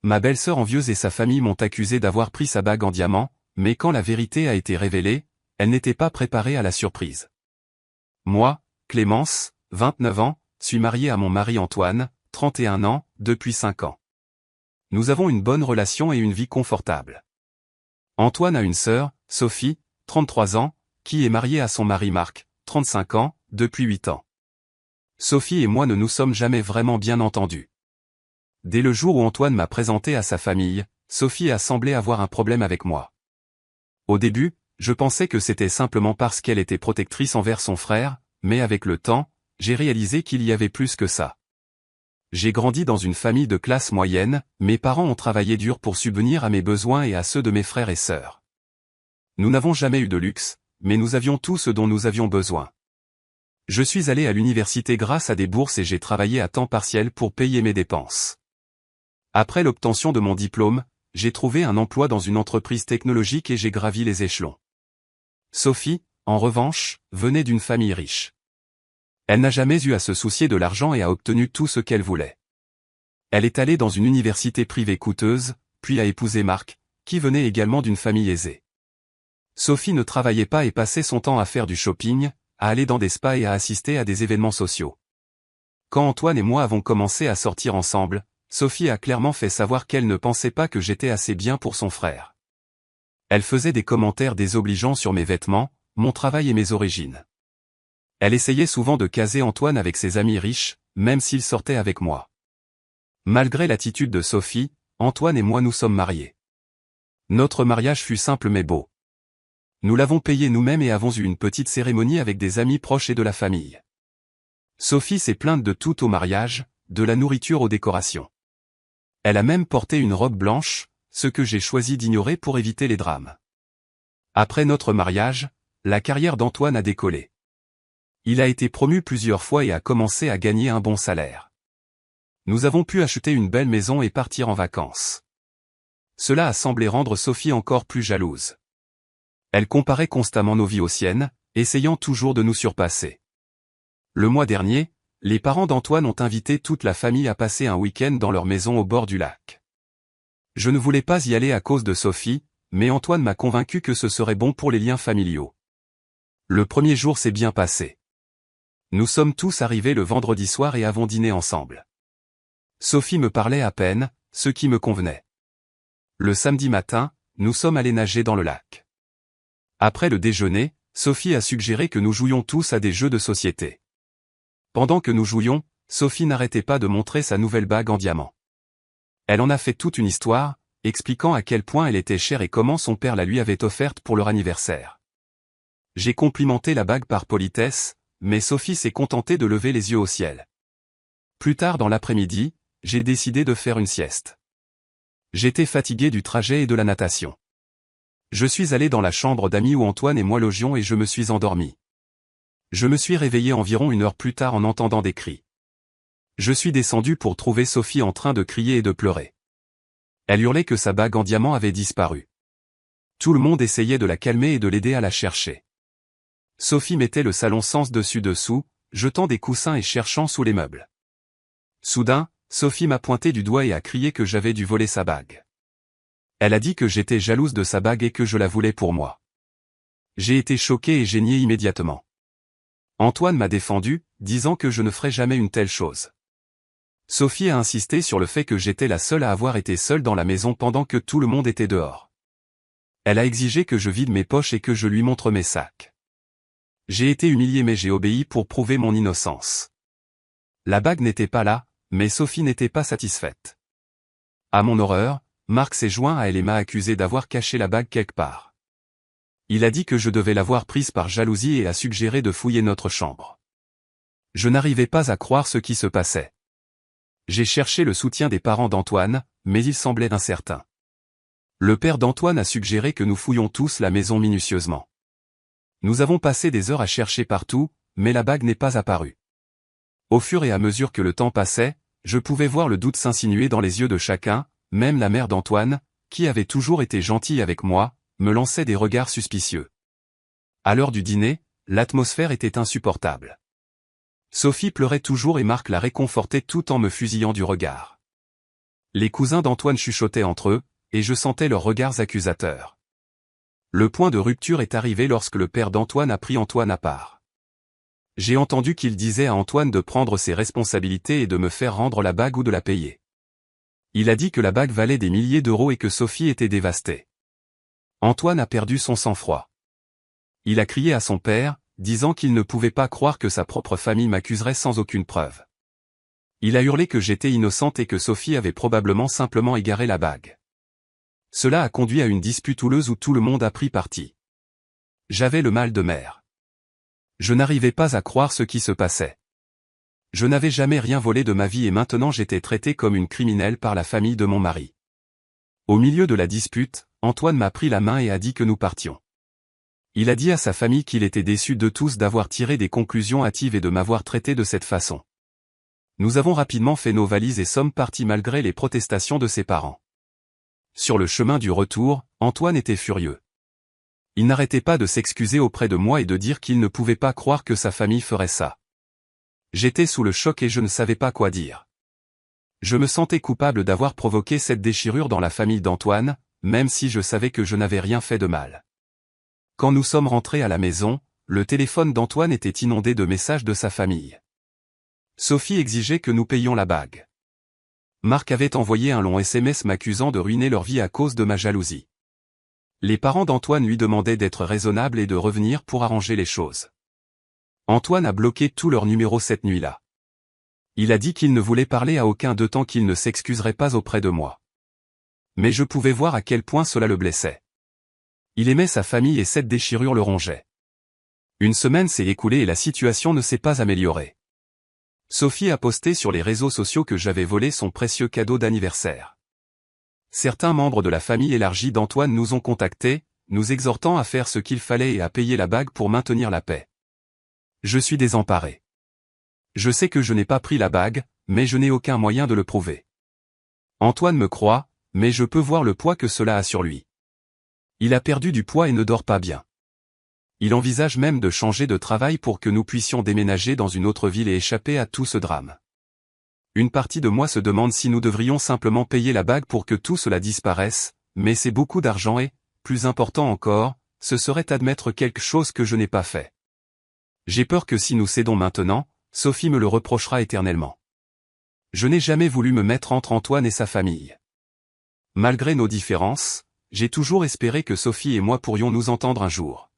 Ma belle-sœur envieuse et sa famille m'ont accusé d'avoir pris sa bague en diamant, mais quand la vérité a été révélée, elle n'était pas préparée à la surprise. Moi, Clémence, 29 ans, suis mariée à mon mari Antoine, 31 ans, depuis 5 ans. Nous avons une bonne relation et une vie confortable. Antoine a une sœur, Sophie, 33 ans, qui est mariée à son mari Marc, 35 ans, depuis 8 ans. Sophie et moi ne nous sommes jamais vraiment bien entendus. Dès le jour où Antoine m'a présenté à sa famille, Sophie a semblé avoir un problème avec moi. Au début, je pensais que c'était simplement parce qu'elle était protectrice envers son frère, mais avec le temps, j'ai réalisé qu'il y avait plus que ça. J'ai grandi dans une famille de classe moyenne, mes parents ont travaillé dur pour subvenir à mes besoins et à ceux de mes frères et sœurs. Nous n'avons jamais eu de luxe, mais nous avions tout ce dont nous avions besoin. Je suis allé à l'université grâce à des bourses et j'ai travaillé à temps partiel pour payer mes dépenses. Après l'obtention de mon diplôme, j'ai trouvé un emploi dans une entreprise technologique et j'ai gravi les échelons. Sophie, en revanche, venait d'une famille riche. Elle n'a jamais eu à se soucier de l'argent et a obtenu tout ce qu'elle voulait. Elle est allée dans une université privée coûteuse, puis a épousé Marc, qui venait également d'une famille aisée. Sophie ne travaillait pas et passait son temps à faire du shopping, à aller dans des spas et à assister à des événements sociaux. Quand Antoine et moi avons commencé à sortir ensemble, Sophie a clairement fait savoir qu'elle ne pensait pas que j'étais assez bien pour son frère. Elle faisait des commentaires désobligeants sur mes vêtements, mon travail et mes origines. Elle essayait souvent de caser Antoine avec ses amis riches, même s'il sortait avec moi. Malgré l'attitude de Sophie, Antoine et moi nous sommes mariés. Notre mariage fut simple mais beau. Nous l'avons payé nous-mêmes et avons eu une petite cérémonie avec des amis proches et de la famille. Sophie s'est plainte de tout au mariage, de la nourriture aux décorations. Elle a même porté une robe blanche, ce que j'ai choisi d'ignorer pour éviter les drames. Après notre mariage, la carrière d'Antoine a décollé. Il a été promu plusieurs fois et a commencé à gagner un bon salaire. Nous avons pu acheter une belle maison et partir en vacances. Cela a semblé rendre Sophie encore plus jalouse. Elle comparait constamment nos vies aux siennes, essayant toujours de nous surpasser. Le mois dernier, les parents d'Antoine ont invité toute la famille à passer un week-end dans leur maison au bord du lac. Je ne voulais pas y aller à cause de Sophie, mais Antoine m'a convaincu que ce serait bon pour les liens familiaux. Le premier jour s'est bien passé. Nous sommes tous arrivés le vendredi soir et avons dîné ensemble. Sophie me parlait à peine, ce qui me convenait. Le samedi matin, nous sommes allés nager dans le lac. Après le déjeuner, Sophie a suggéré que nous jouions tous à des jeux de société. Pendant que nous jouions, Sophie n'arrêtait pas de montrer sa nouvelle bague en diamant. Elle en a fait toute une histoire, expliquant à quel point elle était chère et comment son père la lui avait offerte pour leur anniversaire. J'ai complimenté la bague par politesse, mais Sophie s'est contentée de lever les yeux au ciel. Plus tard dans l'après-midi, j'ai décidé de faire une sieste. J'étais fatigué du trajet et de la natation. Je suis allé dans la chambre d'amis où Antoine et moi logions et je me suis endormi. Je me suis réveillé environ 1 heure plus tard en entendant des cris. Je suis descendu pour trouver Sophie en train de crier et de pleurer. Elle hurlait que sa bague en diamant avait disparu. Tout le monde essayait de la calmer et de l'aider à la chercher. Sophie mettait le salon sens dessus dessous, jetant des coussins et cherchant sous les meubles. Soudain, Sophie m'a pointé du doigt et a crié que j'avais dû voler sa bague. Elle a dit que j'étais jalouse de sa bague et que je la voulais pour moi. J'ai été choqué et j'ai nié immédiatement. Antoine m'a défendu, disant que je ne ferais jamais une telle chose. Sophie a insisté sur le fait que j'étais la seule à avoir été seule dans la maison pendant que tout le monde était dehors. Elle a exigé que je vide mes poches et que je lui montre mes sacs. J'ai été humilié mais j'ai obéi pour prouver mon innocence. La bague n'était pas là, mais Sophie n'était pas satisfaite. À mon horreur, Marc s'est joint à elle et m'a accusé d'avoir caché la bague quelque part. Il a dit que je devais l'avoir prise par jalousie et a suggéré de fouiller notre chambre. Je n'arrivais pas à croire ce qui se passait. J'ai cherché le soutien des parents d'Antoine, mais ils semblaient incertains. Le père d'Antoine a suggéré que nous fouillions tous la maison minutieusement. Nous avons passé des heures à chercher partout, mais la bague n'est pas apparue. Au fur et à mesure que le temps passait, je pouvais voir le doute s'insinuer dans les yeux de chacun, même la mère d'Antoine, qui avait toujours été gentille avec moi, me lançait des regards suspicieux. À l'heure du dîner, l'atmosphère était insupportable. Sophie pleurait toujours et Marc la réconfortait tout en me fusillant du regard. Les cousins d'Antoine chuchotaient entre eux, et je sentais leurs regards accusateurs. Le point de rupture est arrivé lorsque le père d'Antoine a pris Antoine à part. J'ai entendu qu'il disait à Antoine de prendre ses responsabilités et de me faire rendre la bague ou de la payer. Il a dit que la bague valait des milliers d'euros et que Sophie était dévastée. Antoine a perdu son sang-froid. Il a crié à son père, disant qu'il ne pouvait pas croire que sa propre famille m'accuserait sans aucune preuve. Il a hurlé que j'étais innocente et que Sophie avait probablement simplement égaré la bague. Cela a conduit à une dispute houleuse où tout le monde a pris parti. J'avais le mal de mer. Je n'arrivais pas à croire ce qui se passait. Je n'avais jamais rien volé de ma vie et maintenant j'étais traité comme une criminelle par la famille de mon mari. Au milieu de la dispute, Antoine m'a pris la main et a dit que nous partions. Il a dit à sa famille qu'il était déçu de tous d'avoir tiré des conclusions hâtives et de m'avoir traité de cette façon. Nous avons rapidement fait nos valises et sommes partis malgré les protestations de ses parents. Sur le chemin du retour, Antoine était furieux. Il n'arrêtait pas de s'excuser auprès de moi et de dire qu'il ne pouvait pas croire que sa famille ferait ça. J'étais sous le choc et je ne savais pas quoi dire. Je me sentais coupable d'avoir provoqué cette déchirure dans la famille d'Antoine, même si je savais que je n'avais rien fait de mal. Quand nous sommes rentrés à la maison, le téléphone d'Antoine était inondé de messages de sa famille. Sophie exigeait que nous payions la bague. Marc avait envoyé un long SMS m'accusant de ruiner leur vie à cause de ma jalousie. Les parents d'Antoine lui demandaient d'être raisonnable et de revenir pour arranger les choses. Antoine a bloqué tous leurs numéros cette nuit-là. Il a dit qu'il ne voulait parler à aucun d'eux tant qu'il ne s'excuserait pas auprès de moi. Mais je pouvais voir à quel point cela le blessait. Il aimait sa famille et cette déchirure le rongeait. Une semaine s'est écoulée et la situation ne s'est pas améliorée. Sophie a posté sur les réseaux sociaux que j'avais volé son précieux cadeau d'anniversaire. Certains membres de la famille élargie d'Antoine nous ont contactés, nous exhortant à faire ce qu'il fallait et à payer la bague pour maintenir la paix. Je suis désemparé. Je sais que je n'ai pas pris la bague, mais je n'ai aucun moyen de le prouver. Antoine me croit, mais je peux voir le poids que cela a sur lui. Il a perdu du poids et ne dort pas bien. Il envisage même de changer de travail pour que nous puissions déménager dans une autre ville et échapper à tout ce drame. Une partie de moi se demande si nous devrions simplement payer la bague pour que tout cela disparaisse, mais c'est beaucoup d'argent et, plus important encore, ce serait admettre quelque chose que je n'ai pas fait. J'ai peur que si nous cédons maintenant, Sophie me le reprochera éternellement. Je n'ai jamais voulu me mettre entre Antoine et sa famille. Malgré nos différences, j'ai toujours espéré que Sophie et moi pourrions nous entendre un jour.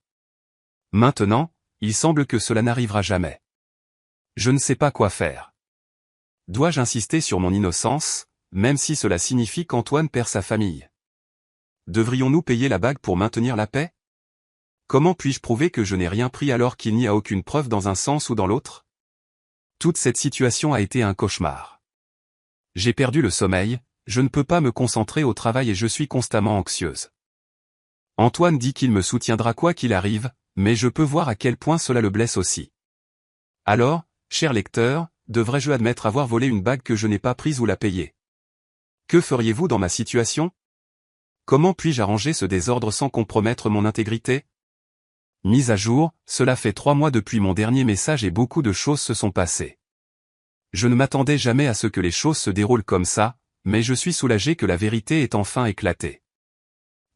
Maintenant, il semble que cela n'arrivera jamais. Je ne sais pas quoi faire. Dois-je insister sur mon innocence, même si cela signifie qu'Antoine perd sa famille? Devrions-nous payer la bague pour maintenir la paix? Comment puis-je prouver que je n'ai rien pris alors qu'il n'y a aucune preuve dans un sens ou dans l'autre? Toute cette situation a été un cauchemar. J'ai perdu le sommeil, je ne peux pas me concentrer au travail et je suis constamment anxieuse. Antoine dit qu'il me soutiendra quoi qu'il arrive, mais je peux voir à quel point cela le blesse aussi. Alors, cher lecteur, devrais-je admettre avoir volé une bague que je n'ai pas prise ou la payer? Que feriez-vous dans ma situation? Comment puis-je arranger ce désordre sans compromettre mon intégrité? Mise à jour, cela fait 3 mois depuis mon dernier message et beaucoup de choses se sont passées. Je ne m'attendais jamais à ce que les choses se déroulent comme ça, mais je suis soulagé que la vérité ait enfin éclaté.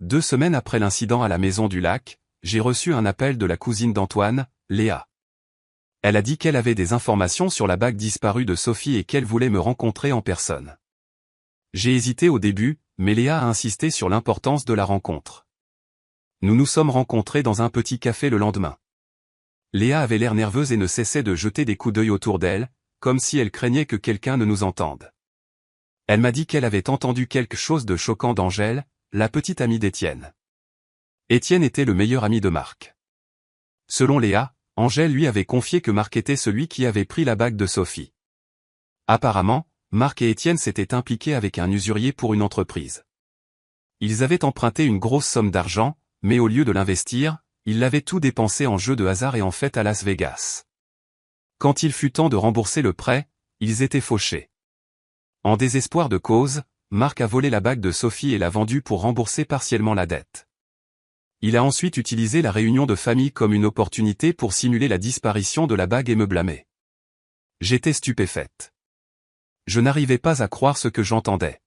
2 semaines après l'incident à la Maison du Lac, j'ai reçu un appel de la cousine d'Antoine, Léa. Elle a dit qu'elle avait des informations sur la bague disparue de Sophie et qu'elle voulait me rencontrer en personne. J'ai hésité au début, mais Léa a insisté sur l'importance de la rencontre. Nous nous sommes rencontrés dans un petit café le lendemain. Léa avait l'air nerveuse et ne cessait de jeter des coups d'œil autour d'elle, comme si elle craignait que quelqu'un ne nous entende. Elle m'a dit qu'elle avait entendu quelque chose de choquant d'Angèle, la petite amie d'Étienne. Étienne était le meilleur ami de Marc. Selon Léa, Angèle lui avait confié que Marc était celui qui avait pris la bague de Sophie. Apparemment, Marc et Étienne s'étaient impliqués avec un usurier pour une entreprise. Ils avaient emprunté une grosse somme d'argent, mais au lieu de l'investir, ils l'avaient tout dépensé en jeux de hasard et en fêtes à Las Vegas. Quand il fut temps de rembourser le prêt, ils étaient fauchés. En désespoir de cause, Marc a volé la bague de Sophie et l'a vendue pour rembourser partiellement la dette. Il a ensuite utilisé la réunion de famille comme une opportunité pour simuler la disparition de la bague et me blâmer. J'étais stupéfaite. Je n'arrivais pas à croire ce que j'entendais.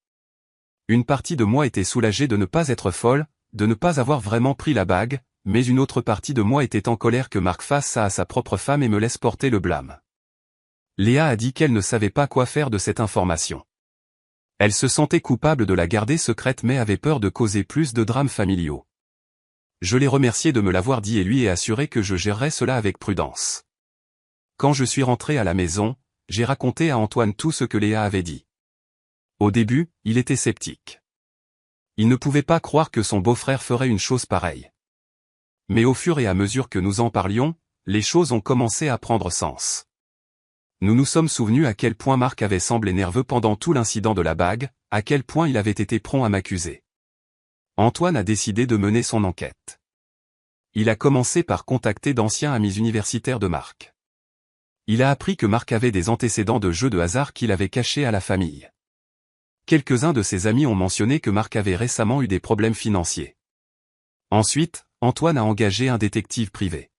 Une partie de moi était soulagée de ne pas être folle, de ne pas avoir vraiment pris la bague, mais une autre partie de moi était en colère que Marc fasse ça à sa propre femme et me laisse porter le blâme. Léa a dit qu'elle ne savait pas quoi faire de cette information. Elle se sentait coupable de la garder secrète mais avait peur de causer plus de drames familiaux. Je l'ai remercié de me l'avoir dit et lui ai assuré que je gérerais cela avec prudence. Quand je suis rentré à la maison, j'ai raconté à Antoine tout ce que Léa avait dit. Au début, il était sceptique. Il ne pouvait pas croire que son beau-frère ferait une chose pareille. Mais au fur et à mesure que nous en parlions, les choses ont commencé à prendre sens. Nous nous sommes souvenus à quel point Marc avait semblé nerveux pendant tout l'incident de la bague, à quel point il avait été prompt à m'accuser. Antoine a décidé de mener son enquête. Il a commencé par contacter d'anciens amis universitaires de Marc. Il a appris que Marc avait des antécédents de jeux de hasard qu'il avait cachés à la famille. Quelques-uns de ses amis ont mentionné que Marc avait récemment eu des problèmes financiers. Ensuite, Antoine a engagé un détective privé.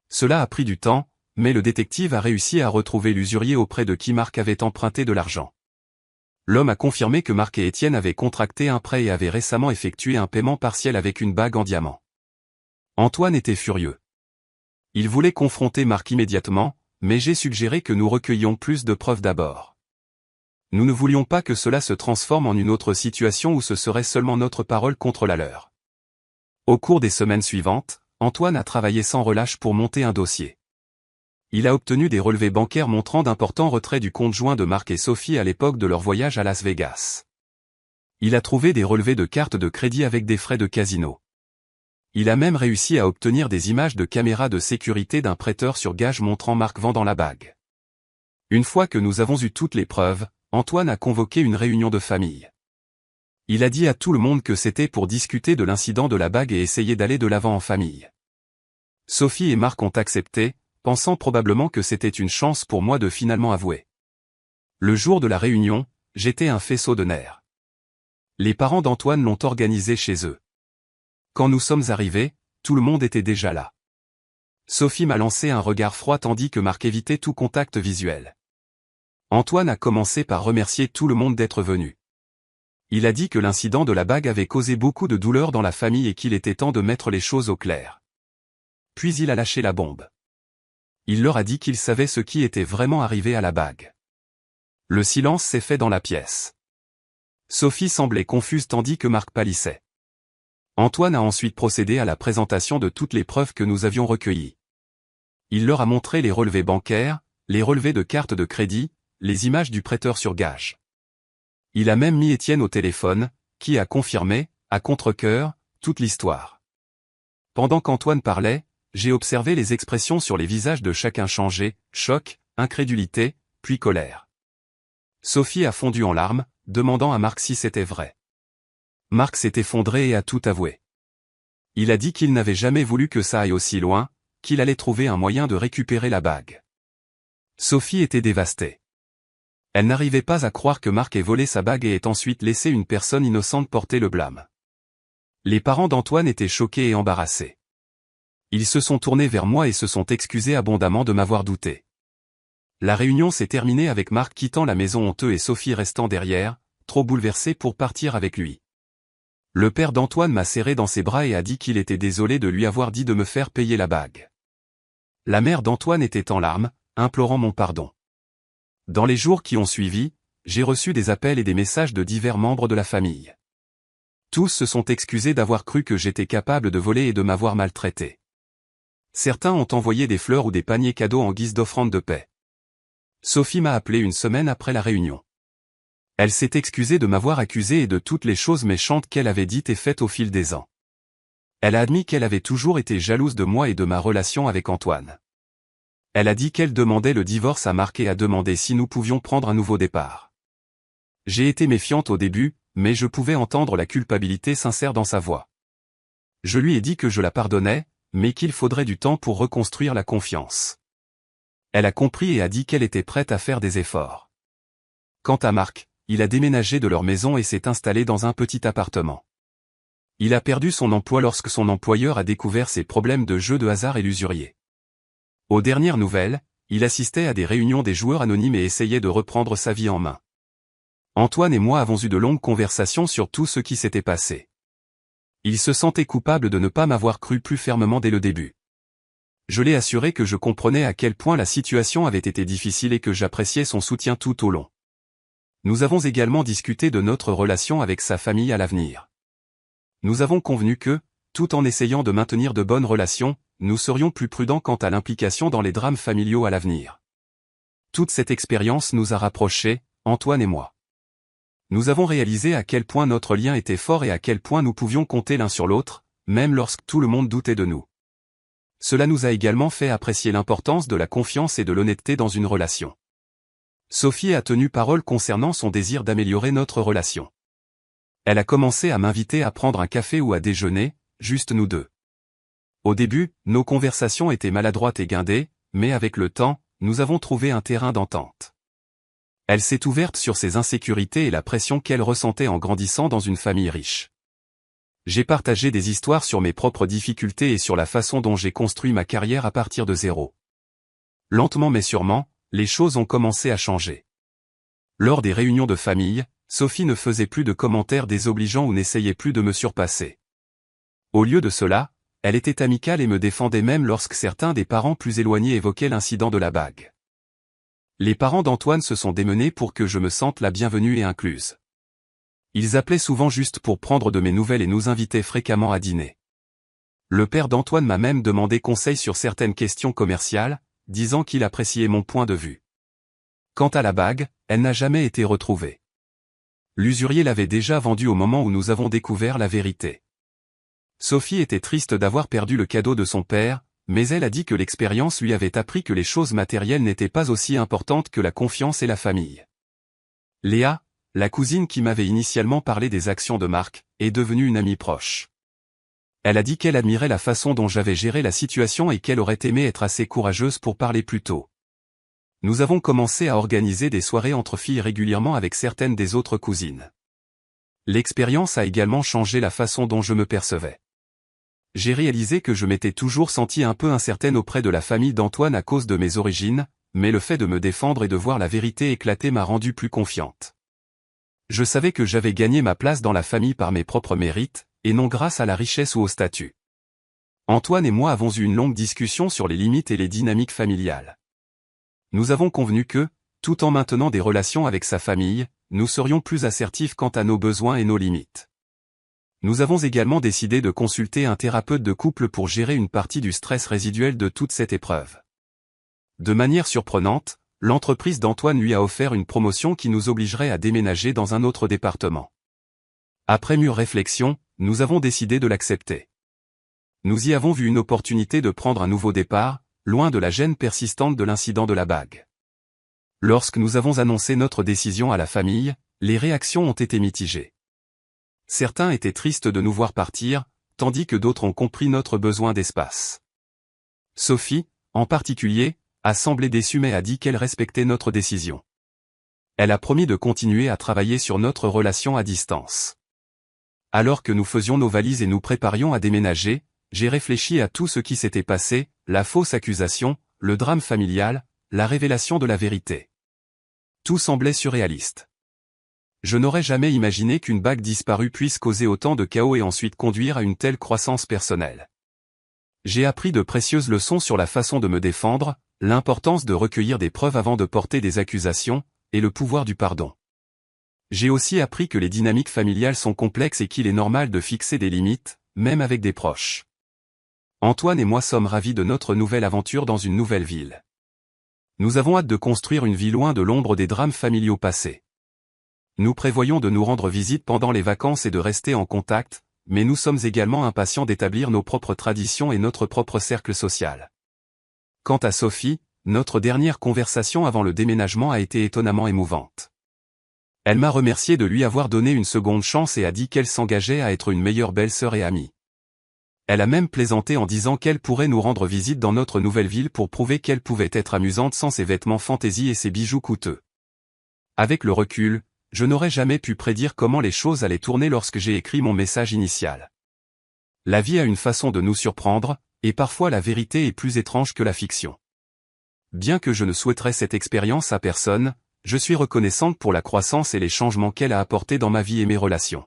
Cela a pris du temps, mais le détective a réussi à retrouver l'usurier auprès de qui Marc avait emprunté de l'argent. L'homme a confirmé que Marc et Étienne avaient contracté un prêt et avaient récemment effectué un paiement partiel avec une bague en diamant. Antoine était furieux. Il voulait confronter Marc immédiatement, mais j'ai suggéré que nous recueillions plus de preuves d'abord. Nous ne voulions pas que cela se transforme en une autre situation où ce serait seulement notre parole contre la leur. Au cours des semaines suivantes, Antoine a travaillé sans relâche pour monter un dossier. Il a obtenu des relevés bancaires montrant d'importants retraits du compte joint de Marc et Sophie à l'époque de leur voyage à Las Vegas. Il a trouvé des relevés de cartes de crédit avec des frais de casino. Il a même réussi à obtenir des images de caméras de sécurité d'un prêteur sur gage montrant Marc vendant la bague. Une fois que nous avons eu toutes les preuves, Antoine a convoqué une réunion de famille. Il a dit à tout le monde que c'était pour discuter de l'incident de la bague et essayer d'aller de l'avant en famille. Sophie et Marc ont accepté, pensant probablement que c'était une chance pour moi de finalement avouer. Le jour de la réunion, j'étais un faisceau de nerfs. Les parents d'Antoine l'ont organisé chez eux. Quand nous sommes arrivés, tout le monde était déjà là. Sophie m'a lancé un regard froid tandis que Marc évitait tout contact visuel. Antoine a commencé par remercier tout le monde d'être venu. Il a dit que l'incident de la bague avait causé beaucoup de douleur dans la famille et qu'il était temps de mettre les choses au clair. Puis il a lâché la bombe. Il leur a dit qu'il savait ce qui était vraiment arrivé à la bague. Le silence s'est fait dans la pièce. Sophie semblait confuse tandis que Marc pâlissait. Antoine a ensuite procédé à la présentation de toutes les preuves que nous avions recueillies. Il leur a montré les relevés bancaires, les relevés de cartes de crédit, les images du prêteur sur gage. Il a même mis Étienne au téléphone, qui a confirmé, à contre-cœur, toute l'histoire. Pendant qu'Antoine parlait, j'ai observé les expressions sur les visages de chacun changer, choc, incrédulité, puis colère. Sophie a fondu en larmes, demandant à Marc si c'était vrai. Marc s'est effondré et a tout avoué. Il a dit qu'il n'avait jamais voulu que ça aille aussi loin, qu'il allait trouver un moyen de récupérer la bague. Sophie était dévastée. Elle n'arrivait pas à croire que Marc ait volé sa bague et ait ensuite laissé une personne innocente porter le blâme. Les parents d'Antoine étaient choqués et embarrassés. Ils se sont tournés vers moi et se sont excusés abondamment de m'avoir douté. La réunion s'est terminée avec Marc quittant la maison honteux et Sophie restant derrière, trop bouleversée pour partir avec lui. Le père d'Antoine m'a serré dans ses bras et a dit qu'il était désolé de lui avoir dit de me faire payer la bague. La mère d'Antoine était en larmes, implorant mon pardon. Dans les jours qui ont suivi, j'ai reçu des appels et des messages de divers membres de la famille. Tous se sont excusés d'avoir cru que j'étais capable de voler et de m'avoir maltraité. Certains ont envoyé des fleurs ou des paniers cadeaux en guise d'offrande de paix. Sophie m'a appelé une semaine après la réunion. Elle s'est excusée de m'avoir accusé et de toutes les choses méchantes qu'elle avait dites et faites au fil des ans. Elle a admis qu'elle avait toujours été jalouse de moi et de ma relation avec Antoine. Elle a dit qu'elle demandait le divorce à Marc et a demandé si nous pouvions prendre un nouveau départ. J'ai été méfiante au début, mais je pouvais entendre la culpabilité sincère dans sa voix. Je lui ai dit que je la pardonnais, mais qu'il faudrait du temps pour reconstruire la confiance. Elle a compris et a dit qu'elle était prête à faire des efforts. Quant à Marc, il a déménagé de leur maison et s'est installé dans un petit appartement. Il a perdu son emploi lorsque son employeur a découvert ses problèmes de jeux de hasard et l'usurier. Aux dernières nouvelles, il assistait à des réunions des joueurs anonymes et essayait de reprendre sa vie en main. Antoine et moi avons eu de longues conversations sur tout ce qui s'était passé. Il se sentait coupable de ne pas m'avoir cru plus fermement dès le début. Je l'ai assuré que je comprenais à quel point la situation avait été difficile et que j'appréciais son soutien tout au long. Nous avons également discuté de notre relation avec sa famille à l'avenir. Nous avons convenu que, tout en essayant de maintenir de bonnes relations, nous serions plus prudents quant à l'implication dans les drames familiaux à l'avenir. Toute cette expérience nous a rapprochés, Antoine et moi. Nous avons réalisé à quel point notre lien était fort et à quel point nous pouvions compter l'un sur l'autre, même lorsque tout le monde doutait de nous. Cela nous a également fait apprécier l'importance de la confiance et de l'honnêteté dans une relation. Sophie a tenu parole concernant son désir d'améliorer notre relation. Elle a commencé à m'inviter à prendre un café ou à déjeuner, juste nous deux. Au début, nos conversations étaient maladroites et guindées, mais avec le temps, nous avons trouvé un terrain d'entente. Elle s'est ouverte sur ses insécurités et la pression qu'elle ressentait en grandissant dans une famille riche. J'ai partagé des histoires sur mes propres difficultés et sur la façon dont j'ai construit ma carrière à partir de zéro. Lentement mais sûrement, les choses ont commencé à changer. Lors des réunions de famille, Sophie ne faisait plus de commentaires désobligeants ou n'essayait plus de me surpasser. Au lieu de cela, elle était amicale et me défendait même lorsque certains des parents plus éloignés évoquaient l'incident de la bague. Les parents d'Antoine se sont démenés pour que je me sente la bienvenue et incluse. Ils appelaient souvent juste pour prendre de mes nouvelles et nous invitaient fréquemment à dîner. Le père d'Antoine m'a même demandé conseil sur certaines questions commerciales, disant qu'il appréciait mon point de vue. Quant à la bague, elle n'a jamais été retrouvée. L'usurier l'avait déjà vendue au moment où nous avons découvert la vérité. Sophie était triste d'avoir perdu le cadeau de son père, mais elle a dit que l'expérience lui avait appris que les choses matérielles n'étaient pas aussi importantes que la confiance et la famille. Léa, la cousine qui m'avait initialement parlé des actions de Marc, est devenue une amie proche. Elle a dit qu'elle admirait la façon dont j'avais géré la situation et qu'elle aurait aimé être assez courageuse pour parler plus tôt. Nous avons commencé à organiser des soirées entre filles régulièrement avec certaines des autres cousines. L'expérience a également changé la façon dont je me percevais. J'ai réalisé que je m'étais toujours sentie un peu incertaine auprès de la famille d'Antoine à cause de mes origines, mais le fait de me défendre et de voir la vérité éclater m'a rendue plus confiante. Je savais que j'avais gagné ma place dans la famille par mes propres mérites, et non grâce à la richesse ou au statut. Antoine et moi avons eu une longue discussion sur les limites et les dynamiques familiales. Nous avons convenu que, tout en maintenant des relations avec sa famille, nous serions plus assertifs quant à nos besoins et nos limites. Nous avons également décidé de consulter un thérapeute de couple pour gérer une partie du stress résiduel de toute cette épreuve. De manière surprenante, l'entreprise d'Antoine lui a offert une promotion qui nous obligerait à déménager dans un autre département. Après mûre réflexion, nous avons décidé de l'accepter. Nous y avons vu une opportunité de prendre un nouveau départ, loin de la gêne persistante de l'incident de la bague. Lorsque nous avons annoncé notre décision à la famille, les réactions ont été mitigées. Certains étaient tristes de nous voir partir, tandis que d'autres ont compris notre besoin d'espace. Sophie, en particulier, a semblé déçue mais a dit qu'elle respectait notre décision. Elle a promis de continuer à travailler sur notre relation à distance. Alors que nous faisions nos valises et nous préparions à déménager, j'ai réfléchi à tout ce qui s'était passé, la fausse accusation, le drame familial, la révélation de la vérité. Tout semblait surréaliste. Je n'aurais jamais imaginé qu'une bague disparue puisse causer autant de chaos et ensuite conduire à une telle croissance personnelle. J'ai appris de précieuses leçons sur la façon de me défendre, l'importance de recueillir des preuves avant de porter des accusations, et le pouvoir du pardon. J'ai aussi appris que les dynamiques familiales sont complexes et qu'il est normal de fixer des limites, même avec des proches. Antoine et moi sommes ravis de notre nouvelle aventure dans une nouvelle ville. Nous avons hâte de construire une vie loin de l'ombre des drames familiaux passés. Nous prévoyons de nous rendre visite pendant les vacances et de rester en contact, mais nous sommes également impatients d'établir nos propres traditions et notre propre cercle social. Quant à Sophie, notre dernière conversation avant le déménagement a été étonnamment émouvante. Elle m'a remercié de lui avoir donné une seconde chance et a dit qu'elle s'engageait à être une meilleure belle-sœur et amie. Elle a même plaisanté en disant qu'elle pourrait nous rendre visite dans notre nouvelle ville pour prouver qu'elle pouvait être amusante sans ses vêtements fantaisie et ses bijoux coûteux. Avec le recul, je n'aurais jamais pu prédire comment les choses allaient tourner lorsque j'ai écrit mon message initial. La vie a une façon de nous surprendre, et parfois la vérité est plus étrange que la fiction. Bien que je ne souhaiterais cette expérience à personne, Je suis reconnaissante pour la croissance et les changements qu'elle a apportés dans ma vie et mes relations.